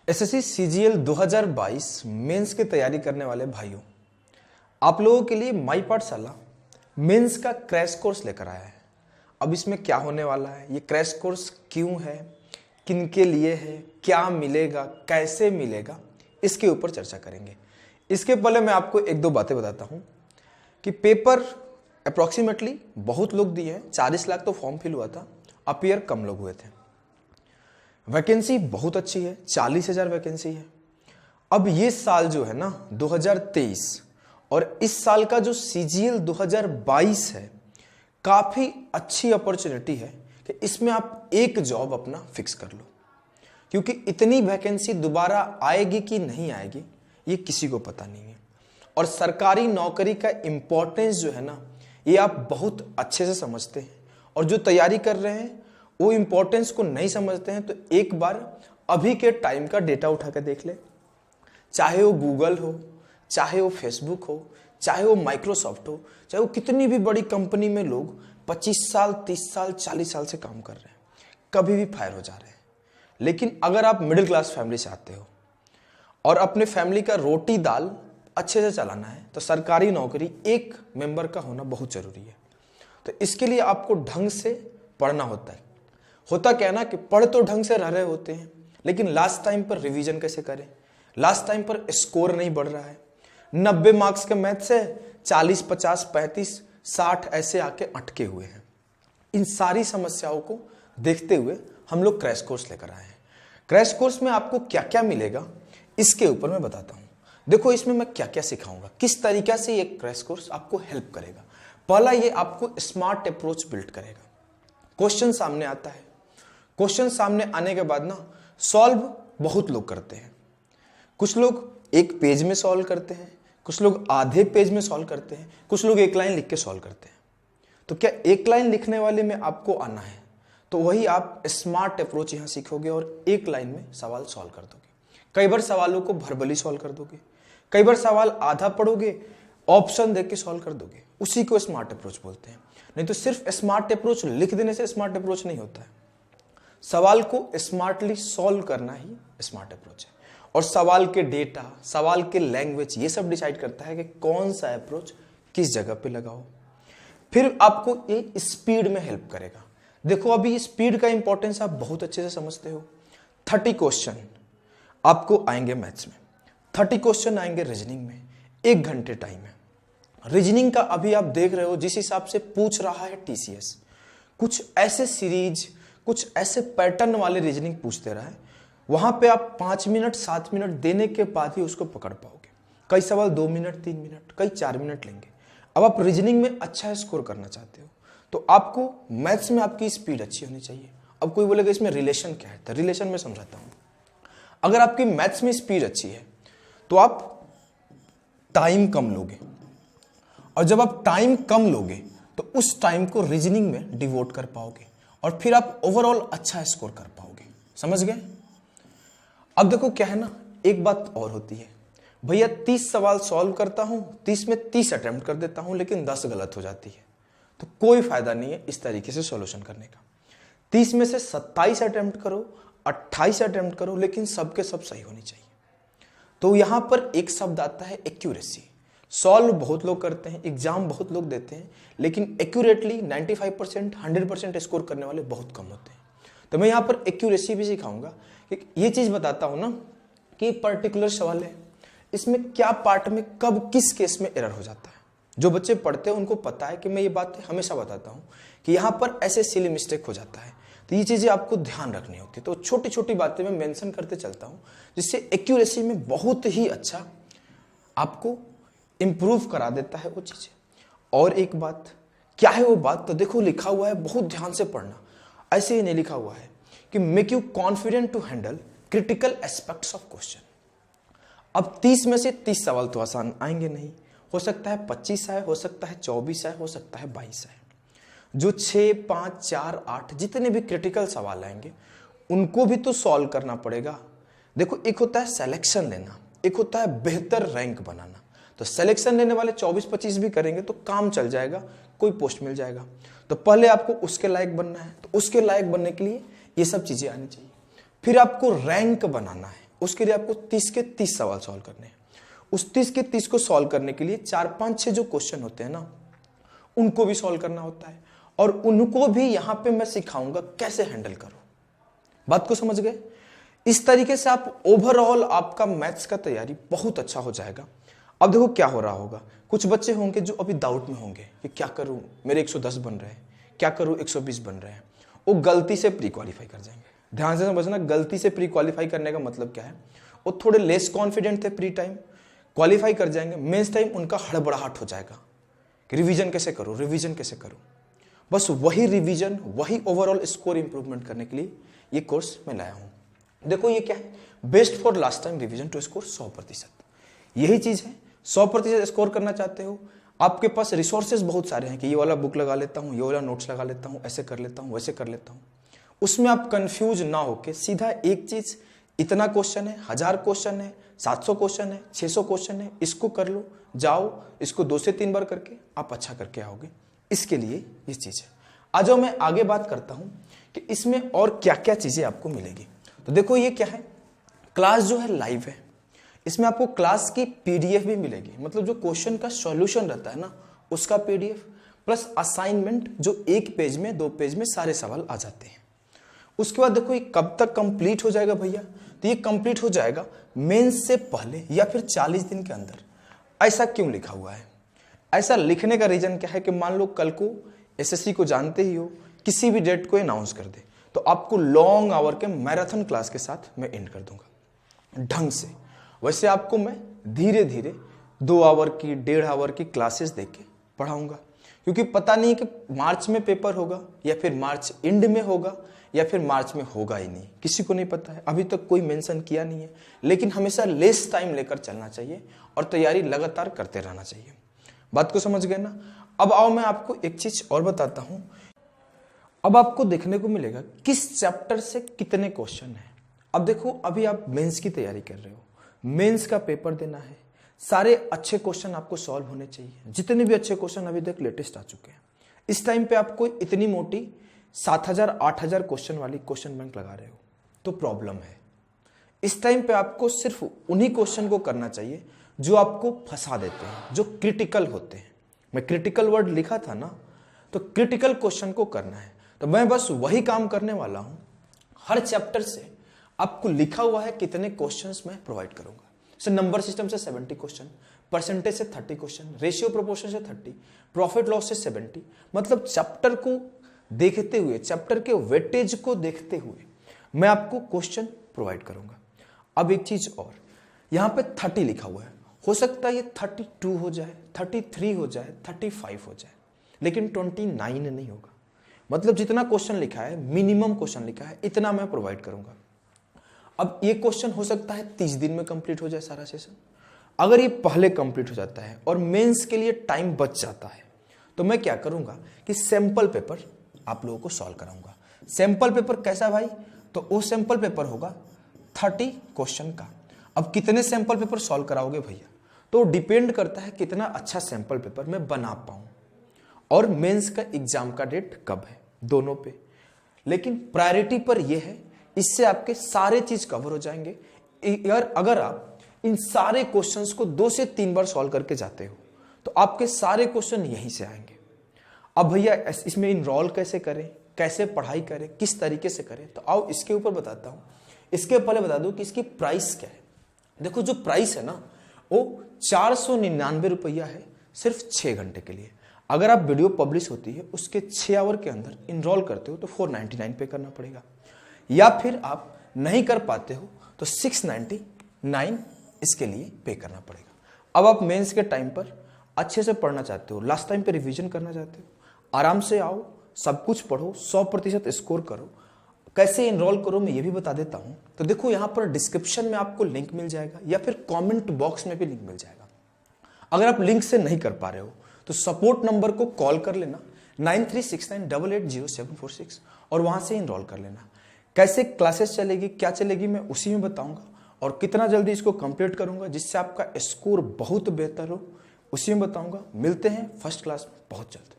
SSC CGL 2022 mains की तैयारी करने वाले भाइयों, आप लोगों के लिए माई पाठशाला मेंस का क्रैश कोर्स लेकर आया है। अब इसमें क्या होने वाला है, ये क्रैश कोर्स क्यों है, किनके लिए है, क्या मिलेगा, कैसे मिलेगा, इसके ऊपर चर्चा करेंगे। इसके पहले मैं आपको एक दो बातें बताता हूँ कि पेपर अप्रॉक्सीमेटली बहुत लोग दिए हैं, 40 लाख तो फॉर्म फिल हुआ था, अपीयर कम लोग हुए थे। वैकेंसी बहुत अच्छी है, 40,000 वैकेंसी है। अब ये साल जो है ना 2023 और इस साल का जो सीजीएल 2022 है, काफी अच्छी अपॉर्चुनिटी है कि इसमें आप एक जॉब अपना फिक्स कर लो, क्योंकि इतनी वैकेंसी दोबारा आएगी कि नहीं आएगी ये किसी को पता नहीं है। और सरकारी नौकरी का इंपॉर्टेंस जो है ना, ये आप बहुत अच्छे से समझते हैं, और जो तैयारी कर रहे हैं वो इंपॉर्टेंस को नहीं समझते हैं तो एक बार अभी के टाइम का डेटा उठा कर देख ले। चाहे वो गूगल हो, चाहे वो फेसबुक हो, चाहे वो माइक्रोसॉफ्ट हो, चाहे वो कितनी भी बड़ी कंपनी में लोग 25 साल 30 साल 40 साल से काम कर रहे हैं, कभी भी फायर हो जा रहे हैं। लेकिन अगर आप मिडिल क्लास फैमिली से आते हो और अपने फैमिली का रोटी दाल अच्छे से चलाना है तो सरकारी नौकरी एक मेंबर का होना बहुत जरूरी है। तो इसके लिए आपको ढंग से पढ़ना होता है। होता क्या है ना कि पढ़ तो ढंग से रहे होते हैं, लेकिन लास्ट टाइम पर रिवीजन कैसे करें, लास्ट टाइम पर स्कोर नहीं बढ़ रहा है। 90 मार्क्स के मैथ से 40, 50, 35, 60 ऐसे आके अटके हुए हैं। इन सारी समस्याओं को देखते हुए हम लोग क्रैश कोर्स लेकर आए हैं। क्रैश कोर्स में आपको क्या क्या मिलेगा इसके ऊपर मैं बताता हूं। देखो इसमें मैं क्या क्या सिखाऊंगा, किस तरीका से ये क्रैश कोर्स आपको हेल्प करेगा। पहला, ये आपको स्मार्ट अप्रोच बिल्ड करेगा। क्वेश्चन सामने आता है, क्वेश्चन सामने आने के बाद ना सॉल्व बहुत लोग करते हैं। कुछ लोग एक पेज में सॉल्व करते हैं, कुछ लोग आधे पेज में सॉल्व करते हैं, कुछ लोग एक लाइन लिख के सॉल्व करते हैं। तो क्या एक लाइन लिखने वाले में आपको आना है तो वही आप स्मार्ट अप्रोच यहां सीखोगे और एक लाइन में सवाल सॉल्व कर दोगे। कई बार सवालों को वर्बली सॉल्व कर दोगे, कई बार सवाल आधा पढ़ोगे, ऑप्शन देख के सॉल्व कर दोगे, उसी को स्मार्ट अप्रोच बोलते हैं। नहीं तो सिर्फ स्मार्ट अप्रोच लिख देने से स्मार्ट अप्रोच नहीं होता है। सवाल को स्मार्टली सॉल्व करना ही स्मार्ट अप्रोच है। और सवाल के डेटा, सवाल के लैंग्वेज, ये सब डिसाइड करता है कि कौन सा अप्रोच किस जगह पे लगाओ। फिर आपको ये स्पीड में हेल्प करेगा। देखो अभी स्पीड का इंपॉर्टेंस आप बहुत अच्छे से समझते हो। 30 क्वेश्चन आपको आएंगे मैथ्स में, 30 क्वेश्चन आएंगे रीजनिंग में, 1 घंटे टाइम है। रीजनिंग का अभी आप देख रहे हो जिस हिसाब से पूछ रहा है टीसीएस, कुछ ऐसे सीरीज, कुछ ऐसे पैटर्न वाले रीजनिंग पूछते रहा है, वहां पे आप 5 मिनट 7 मिनट देने के बाद ही उसको पकड़ पाओगे। कई सवाल 2 मिनट 3 मिनट, कई 4 मिनट लेंगे। अब आप रीजनिंग में अच्छा स्कोर करना चाहते हो तो आपको मैथ्स में आपकी स्पीड अच्छी होनी चाहिए। अब कोई बोलेगा इसमें रिलेशन क्या है, तो रिलेशन में समझाता हूं। अगर आपकी मैथ्स में स्पीड अच्छी है तो आप टाइम कम लोगे, और जब आप टाइम कम लोगे तो उस टाइम को रीजनिंग में डिवोट कर पाओगे और फिर आप ओवरऑल अच्छा स्कोर कर पाओगे। समझ गए? अब देखो क्या है ना, एक बात और होती है, भैया 30 सवाल सॉल्व करता हूं, 30 में 30 अटेम्प्ट कर देता हूं, लेकिन 10 गलत हो जाती है, तो कोई फायदा नहीं है इस तरीके से सॉल्यूशन करने का। 30 में से 27 अटेम्प्ट करो, 28 अटेम्प्ट करो, लेकिन सबके सब सही होनी चाहिए। तो यहां पर एक शब्द आता है एक्यूरेसी। सॉल्व बहुत लोग करते हैं, एग्जाम बहुत लोग देते हैं, लेकिन एक्यूरेटली 95%, 100% स्कोर करने वाले बहुत कम होते हैं। तो मैं यहां पर एक्यूरेसी भी सिखाऊंगा कि ये चीज बताता हूं ना कि पर्टिकुलर सवाल है, इसमें क्या पार्ट में कब किस केस में एरर हो जाता है। जो बच्चे पढ़ते हैं उनको पता है कि मैं ये बात हमेशा बताता हूं कि यहां पर ऐसे सिली मिस्टेक हो जाता है, तो ये चीजें आपको ध्यान रखनी होती है। तो छोटी छोटी बातें मैं मेंशन करते चलता हूं जिससे एक्यूरेसी में बहुत ही अच्छा आपको इंप्रूव करा देता है वो चीजें। और एक बात, क्या है वो बात, तो देखो लिखा हुआ है, बहुत ध्यान से पढ़ना। ऐसे ही नहीं लिखा हुआ है कि make you confident to handle critical aspects of question. अब 30 में से 30 सवाल तो आसान आएंगे नहीं, हो सकता है 25 आए, हो सकता है 24 आए, हो सकता है 22 आए। जो 6, 5, 4, 8 जितने भी क्रिटिकल सवाल आएंगे उनको भी तो सॉल्व करना पड़ेगा। देखो एक होता है सिलेक्शन लेना, एक होता है बेहतर रैंक बनाना। तो सिलेक्शन लेने वाले 24-25 भी करेंगे तो काम चल जाएगा, कोई पोस्ट मिल जाएगा। तो पहले आपको उसके लायक बनना है, तो उसके लायक बनने के लिए ये सब चीजें आनी चाहिए। फिर आपको रैंक बनाना है, उसके लिए आपको 30 के 30 सवाल सॉल्व करने हैं। उस 30 के 30 को सॉल्व करने के लिए 4, 5, 6 जो क्वेश्चन होते हैं ना, उनको भी सॉल्व करना होता है, और उनको भी यहां पे मैं सिखाऊंगा कैसे हैंडल करो। बात को समझ गए? इस तरीके से आप ओवरऑल आपका मैथ्स का तैयारी बहुत अच्छा हो जाएगा। अब देखो क्या हो रहा होगा, कुछ बच्चे होंगे जो अभी डाउट में होंगे कि क्या करूं, मेरे 110 बन रहे हैं, क्या करूं 120 बन रहे हैं। वो गलती से प्री क्वालिफाई कर जाएंगे। ध्यान से समझना, गलती से प्री क्वालिफाई करने का मतलब क्या है, वो थोड़े लेस कॉन्फिडेंट थे प्री टाइम, क्वालिफाई कर जाएंगे, मेंस टाइम उनका हड़बड़ाहट हो जाएगा कि रिवीजन कैसे करूं, रिवीजन कैसे करूं। बस वही रिवीजन, वही ओवरऑल स्कोर इंप्रूवमेंट करने के लिए ये कोर्स मैं लाया हूं। देखो ये क्या है, best for last time revision to score 100%। यही चीज है, 100% स्कोर करना चाहते हो, आपके पास रिसोर्सेज बहुत सारे हैं कि ये वाला बुक लगा लेता हूं, ये वाला नोट्स लगा लेता हूं, ऐसे कर लेता हूं, वैसे कर लेता हूं। उसमें आप कंफ्यूज ना होके सीधा एक चीज, इतना क्वेश्चन है, 1000 क्वेश्चन है, 700 क्वेश्चन है, 600 क्वेश्चन है, इसको कर लो, जाओ इसको 2 से 3 बार करके आप अच्छा करके आओगे। इसके लिए ये चीज है। आज मैं आगे बात करता हूं कि इसमें और क्या क्या चीजें आपको मिलेगी। तो देखो ये क्या है, क्लास जो है लाइव है, इसमें आपको क्लास की पीडीएफ भी मिलेगी, मतलब जो क्वेश्चन का सॉल्यूशन रहता है ना उसका पीडीएफ, प्लस असाइनमेंट जो 1 पेज में 2 पेज में सारे सवाल आ जाते हैं। उसके बाद देखो ये कब तक कंप्लीट हो जाएगा भैया, तो ये कंप्लीट हो जाएगा मेंस से पहले या फिर 40 दिन के अंदर। ऐसा क्यों लिखा हुआ है? ऐसा लिखने का रीजन क्या है कि मान लो कल को एसएससी को जानते ही हो, किसी भी डेट को अनाउंस कर दे, तो आपको लॉन्ग आवर के मैराथन क्लास के साथ मैं एंड कर दूंगा ढंग से। वैसे आपको मैं धीरे धीरे 2 आवर की, 1.5 आवर की क्लासेस देके पढ़ाऊंगा, क्योंकि पता नहीं कि मार्च में पेपर होगा या फिर मार्च एंड में होगा या फिर मार्च में होगा ही नहीं, किसी को नहीं पता है, अभी तक कोई मेंशन किया नहीं है। लेकिन हमेशा लेस टाइम लेकर चलना चाहिए और तैयारी लगातार करते रहना चाहिए। बात को समझ गए ना? अब आओ मैं आपको एक चीज और बताता हूं। अब आपको देखने को मिलेगा किस चैप्टर से कितने क्वेश्चन हैं। अब देखो, अभी आप मेंस की तैयारी कर रहे हो, मेंस का पेपर देना है, सारे अच्छे क्वेश्चन आपको सॉल्व होने चाहिए, जितने भी अच्छे क्वेश्चन अभी तक लेटेस्ट आ चुके हैं। इस टाइम पे आपको इतनी मोटी 7000 8000 क्वेश्चन वाली क्वेश्चन बैंक लगा रहे हो तो प्रॉब्लम है। इस टाइम पे आपको सिर्फ उन्हीं क्वेश्चन को करना चाहिए जो आपको फंसा देते हैं, जो क्रिटिकल होते हैं। मैं क्रिटिकल वर्ड लिखा था ना, तो क्रिटिकल क्वेश्चन को करना है। तो मैं बस वही काम करने वाला हूं। हर चैप्टर से आपको लिखा हुआ है कितने क्वेश्चंस मैं प्रोवाइड करूंगा। जैसे नंबर सिस्टम से 70 क्वेश्चन, परसेंटेज से 30 क्वेश्चन, रेशियो प्रोपोर्शन से 30, प्रॉफिट लॉस से 70। मतलब चैप्टर को देखते हुए, चैप्टर के वेटेज को देखते हुए मैं आपको क्वेश्चन प्रोवाइड करूंगा। अब एक चीज और, यहां पे 30 लिखा हुआ है, हो सकता है ये 32 हो जाए, 33 हो जाए, 35 हो जाए, लेकिन 29 नहीं होगा। मतलब जितना क्वेश्चन लिखा है, मिनिमम क्वेश्चन लिखा है, इतना मैं प्रोवाइड करूंगा। अब ये क्वेश्चन हो सकता है 30 दिन में कंप्लीट हो जाए सारा सेशन। अगर ये पहले कंप्लीट हो जाता है और मेंस के लिए टाइम बच जाता है, तो मैं क्या करूंगा कि सैंपल पेपर आप लोगों को सॉल्व कराऊंगा। सैंपल पेपर कैसा भाई? तो वो सैंपल पेपर होगा 30 क्वेश्चन का। अब कितने सैंपल पेपर सॉल्व कराओगे भैया, तो डिपेंड करता है कितना अच्छा सैंपल पेपर मैं बना पाऊं और मेंस का एग्जाम का डेट कब है, दोनों पे। लेकिन प्रायोरिटी पर यह है, इससे आपके सारे चीज कवर हो जाएंगे। अगर आप इन सारे क्वेश्चंस को 2 से 3 बार सॉल्व करके जाते हो तो आपके सारे क्वेश्चन यहीं से आएंगे। अब भैया इसमें इनरोल कैसे करें, कैसे पढ़ाई करें, किस तरीके से करें, तो आओ इसके ऊपर बताता हूं। इसके पहले बता दूं कि इसकी प्राइस क्या है। देखो जो प्राइस है ना, वो 499 रुपया है सिर्फ 6 घंटे के लिए। अगर आप वीडियो पब्लिश होती है उसके 6 आवर के अंदर इनरोल करते हो तो 499 पे करना पड़ेगा, या फिर आप नहीं कर पाते हो तो 699 इसके लिए पे करना पड़ेगा। अब आप मेंस के टाइम पर अच्छे से पढ़ना चाहते हो, लास्ट टाइम पे रिवीजन करना चाहते हो, आराम से आओ, सब कुछ पढ़ो, 100% स्कोर करो। कैसे इनरोल करो मैं ये भी बता देता हूं। तो देखो यहां पर डिस्क्रिप्शन में आपको लिंक मिल जाएगा या फिर कमेंट बॉक्स में भी लिंक मिल जाएगा। अगर आप लिंक से नहीं कर पा रहे हो तो सपोर्ट नंबर को कॉल कर लेना 9369880746 और वहां से इनरोल कर लेना। कैसे क्लासेस चलेगी, क्या चलेगी, मैं उसी में बताऊंगा और कितना जल्दी इसको कंप्लीट करूंगा जिससे आपका स्कोर बहुत बेहतर हो, उसी में बताऊंगा। मिलते हैं फर्स्ट क्लास में बहुत जल्द।